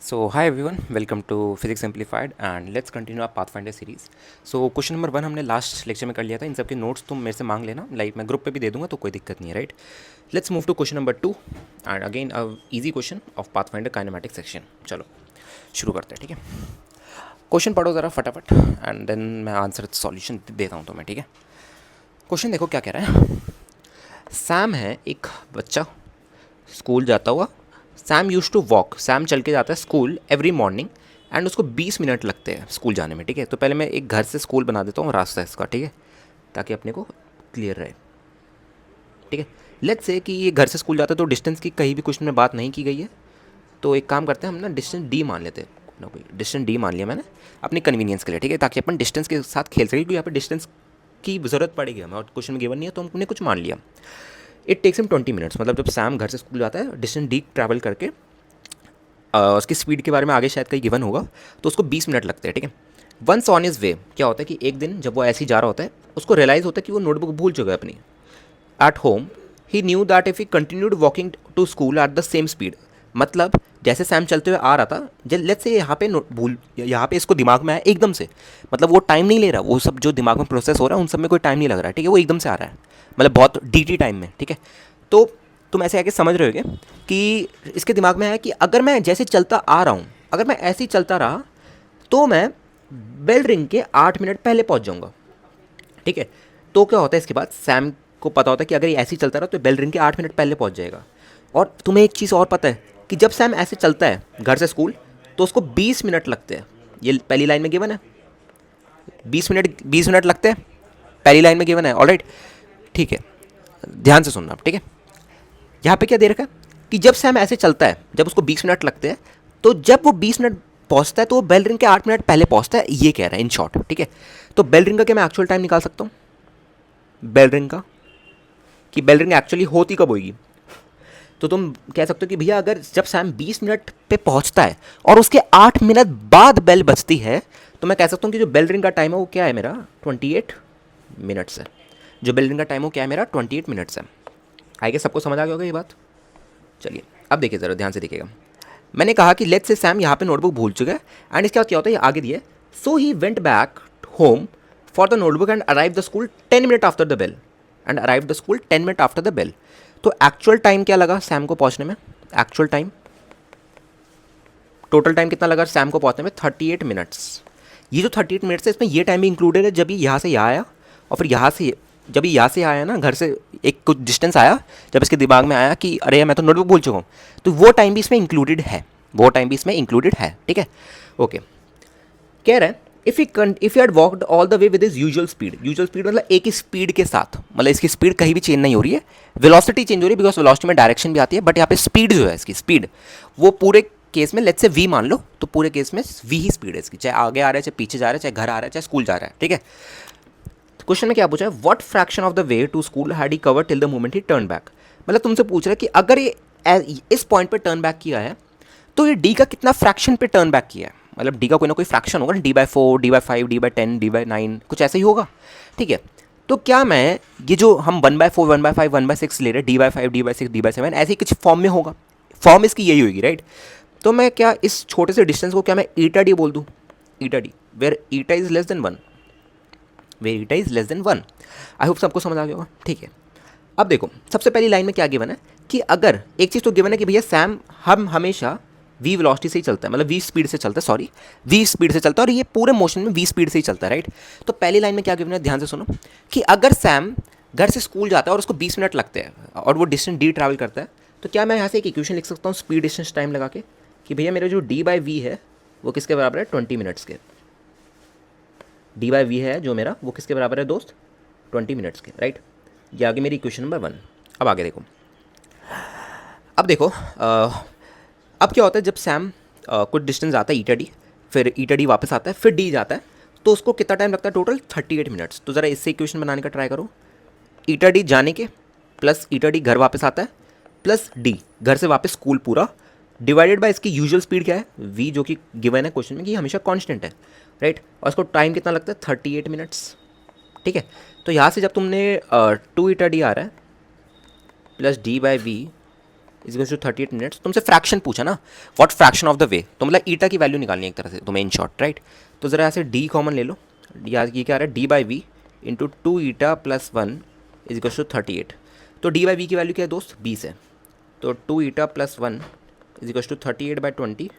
So hi everyone, welcome to Physics Simplified and let's continue our Pathfinder series. So question number 1 हमने last lecture में कर लिया था. इन सब के नोट्स तुम मेरे से मांग लेना, लाइक मैं ग्रुप पे भी दे दूंगा तो कोई दिक्कत नहीं है, right. Let's move to question number 2 and again a easy question of pathfinder kinematic section. चलो शुरू करते हैं, ठीक है. क्वेश्चन पढ़ो ज़रा फटाफट एंड देन मैं आंसर सॉल्यूशन देता हूँ तुम्हें, ठीक है. क्वेश्चन देखो क्या कह रहा है. सैम है एक बच्चा, स्कूल जाता हुआ. Sam use to walk, Sam चल के जाता है स्कूल एवरी मॉर्निंग एंड उसको 20 मिनट लगते हैं स्कूल जाने में, ठीक है. तो पहले मैं एक घर से स्कूल बना देता हूँ रास्ता इसका, ठीक है, ताकि अपने को क्लियर रहे, ठीक है. लेट्स से कि ये घर से स्कूल जाता है तो डिस्टेंस की कहीं भी क्वेश्चन में बात नहीं की गई है. तो एक काम करते हैं, हम ना डिस्टेंस डी मान लेते हैं. ना कोई डिस्टेंस डी मान लिया मैंने अपनी कन्वीनियंस के लिए, ठीक है, ताकि अपन डिस्टेंस के साथ खेल सकें, क्योंकि यहाँ पे डिस्टेंस की ज़रूरत पड़ेगी हमें और क्वेश्चन में गिवन नहीं है तो हमने कुछ मान लिया. इट टेक्स हिम 20 मिनट्स, मतलब जब सैम घर से स्कूल जाता है डिस्टेंस डी ट्रैवल करके, उसकी स्पीड के बारे में आगे शायद कहीं गिवन होगा, तो उसको 20 मिनट लगते हैं, ठीक है. वंस ऑन इज वे क्या होता है कि एक दिन जब वो ऐसे ही जा रहा होता है उसको रियलाइज़ होता है कि वो नोटबुक भूल चुका है अपनी at home. He knew that if he continued walking to school at the same speed, मतलब जैसे सैम चलते हुए आ रहा था, जब लेट्स से यहाँ पे इसको दिमाग में आया एकदम से, मतलब वो टाइम नहीं ले रहा, वो सब जो दिमाग में प्रोसेस हो रहा है उन सब में कोई टाइम नहीं लग रहा है, ठीक है, वो एकदम से आ रहा है, मतलब बहुत डी टाइम में, ठीक है. तो तुम ऐसे आके समझ रहे होगे कि इसके दिमाग में आया कि अगर मैं जैसे चलता आ रहा हूँ, अगर मैं ऐसे ही चलता रहा तो मैं बेल रिंग के 8 मिनट पहले पहुँच जाऊँगा, ठीक है. तो क्या होता है इसके बाद सैम को पता होता है कि अगर ये ऐसे ही चलता रहा तो बेल रिंग के 8 मिनट पहले पहुँच जाएगा. और तुम्हें एक चीज़ और पता है कि जब सैम ऐसे चलता है घर से स्कूल तो उसको 20 मिनट लगते हैं. ये पहली लाइन में गिवन है, 20 मिनट लगते हैं, पहली लाइन में गिवन है. ऑलराइट, ठीक है, ध्यान से सुनना, ठीक है. यहाँ पे क्या दे रखा है कि जब सैम ऐसे चलता है, जब उसको 20 मिनट लगते हैं, तो जब वो 20 मिनट पहुँचता है तो वो बेल रिंग के 8 मिनट पहले पहुँचता है, ये कह रहा है इन शॉर्ट, ठीक है. तो बेल रिंग का क्या मैं एक्चुअल टाइम निकाल सकता हूँ, बेल रिंग का, कि बेल रिंग एक्चुअली होती कब होगी. तो तुम कह सकते हो कि भैया अगर जब सैम 20 मिनट पे पहुँचता है और उसके 8 मिनट बाद बेल बजती है, तो मैं कह सकता हूँ कि जो बेल रिंग का टाइम है वो क्या है मेरा 28 मिनट्स है. जो बेल रिंग का टाइम है वो क्या है मेरा 28 मिनट्स है. आगे सबको समझ आ गया होगा ये बात. चलिए अब देखिए ज़रा ध्यान से देखिएगा. मैंने कहा कि लेट्स से सैम यहाँ पे नोटबुक भूल चुका है एंड इसके बाद क्या होता है ये आगे दिए. So he went back home for the notebook and arrive the school 10 minute after the bell, and arrive the school 10 minute after the bell. तो एक्चुअल टाइम क्या लगा सैम को पहुँचने में, एक्चुअल टाइम, टोटल टाइम कितना लगा Sam को पहुँचने में 38 मिनट्स. ये जो 38 मिनट्स है इसमें ये टाइम भी इंक्लूडेड है जब ये यहाँ से यहाँ आया और फिर यहाँ से जब ये यहाँ से आया ना, घर से एक कुछ डिस्टेंस आया, जब इसके दिमाग में आया कि अरे मैं तो नोटबुक भूल चुका हूँ, तो वो टाइम भी इसमें इंक्लूडेड है, वो टाइम भी इसमें इंक्लूडेड है, ठीक है. ओके, कह रहे हैं if you had walked all the way with is usual speed मतलब एक ही स्पीड के साथ, मतलब इसकी स्पीड कहीं भी चेंज नहीं हो रही है, वेलोसिटी चेंज हो रही है बिकॉज वेलोसिटी में डायरेक्शन भी आती है, बट यहाँ पे स्पीड जो है इसकी स्पीड, वो पूरे केस में लेट्स से वी मान लो, तो पूरे केस में वी ही स्पीड है इसकी, चाहे आगे आ रहा है, चाहे पीछे जा रहा है, चाहे घर आ रहा है, चाहे स्कूल जा रहा है, ठीक है. क्वेश्चन में क्या पूछा है, what fraction of the way to school had he cover till the moment he turn back, मतलब तुमसे पूछ रहा है कि अगर ये इस पॉइंट पे टर्न बैक किया है तो ये डी का कितना फ्रैक्शन पे टर्न बैक किया है, मतलब डी का कोई ना कोई फ्रैक्शन होगा ना, D/4, D/5, D/10, D/9 कुछ ऐसे ही होगा, ठीक है. तो क्या मैं ये जो हम 1/4, 1/5, 1/6 ले रहे हैं, D/5, D/6, D/7 ऐसे ही कुछ फॉर्म में होगा, फॉर्म इसकी यही होगी, राइट. तो मैं क्या इस छोटे से डिस्टेंस को क्या मैं ईटा डी बोल दूँ, eta D, where eta is less than 1, where eta is less than 1. I hope सबको समझ आ गया होगा, ठीक है. अब देखो सबसे पहली लाइन में क्या गिवन है कि अगर एक चीज़ तो गिवन है कि भैया सैम हम हमेशा वी वेलोसिटी से ही चलता है, मतलब वी स्पीड से चलता है, सॉरी वी स्पीड से चलता है और ये पूरे मोशन में वी स्पीड से ही चलता है, राइट. तो पहली लाइन में क्या गिवन है ध्यान से सुनो कि अगर सैम घर से स्कूल जाता है और उसको 20 मिनट लगते हैं और वो डिस्टेंस डी ट्रैवल करता है, तो क्या मैं यहाँ से एक इक्वेशन लिख सकता हूँ स्पीड डिस्टेंस टाइम लगा के कि भैया मेरा जो D/V है वो किसके बराबर है 20 मिनट्स के. D/V है जो मेरा वो किसके बराबर है दोस्त 20 मिनट्स के, राइट. ये आगे मेरी इक्वेशन नंबर 1. अब आगे देखो, अब देखो अब क्या होता है जब सैम कुछ डिस्टेंस आता है ईटा डी, फिर ईटा डी वापस आता है, फिर डी जाता है, तो उसको कितना टाइम लगता है टोटल 38 मिनट्स. तो ज़रा इससे इक्वेशन बनाने का ट्राई करो, ईटा डी जाने के प्लस ईटा डी घर वापस आता है प्लस डी घर से वापस स्कूल पूरा डिवाइडेड बाय इसकी यूजुअल स्पीड क्या है वी, जो कि गिवन है क्वेश्चन में कि हमेशा कांस्टेंट है, राइट. और इसको टाइम कितना लगता है 38 मिनट्स, ठीक है. तो यहाँ से जब तुमने 2 ईटा डी आ रहा है प्लस D/V इज 38 मिनट्स। तुमसे फ्रैक्शन पूछा ना, व्हाट फ्रैक्शन ऑफ द वे, तो मतलब ईटा की वैल्यू निकालनी है एक तरह से तुम्हें इन शॉर्ट, राइट। तो ज़रा ऐसे डी कॉमन ले लो, या ये क्या आ रहा है, d by v into 2 eta plus 1 is 38। तो डी बाई वी की वैल्यू क्या है दोस्त, 20 है। तो 2 ईटा प्लस 1 इज 38/20।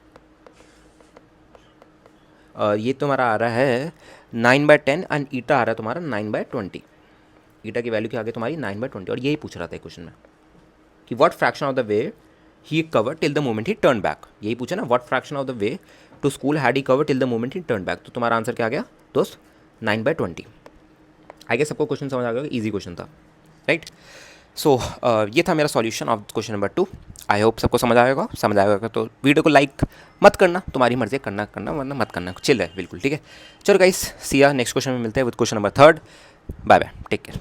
ये तुम्हारा आ रहा है 9/10 एंड ईटा आ रहा है तुम्हारा 9/20। ईटा की वैल्यू क्या आ गई तुम्हारी 9/20, और यही पूछ रहा था क्वेश्चन में कि what fraction of the way he cover till the moment he turn back. यही पूछा ना, what fraction of the way to school had he cover till the moment he turn back. तो तुम्हारा आंसर क्या आ गया दोस्त, 9/20। आई गेस सबको question समझ आ गया, ईजी क्वेश्चन था, राइट। सो ये था मेरा solution of question number 2। I hope सबको समझ आएगा तो वीडियो को लाइक मत करना, तुम्हारी मर्जी, करना वरना मत करना, चिल है बिल्कुल, ठीक है। चलो गाइस, सी या नेक्स्ट क्वेश्चन में मिलते हैं with question number 3। Bye bye, take care.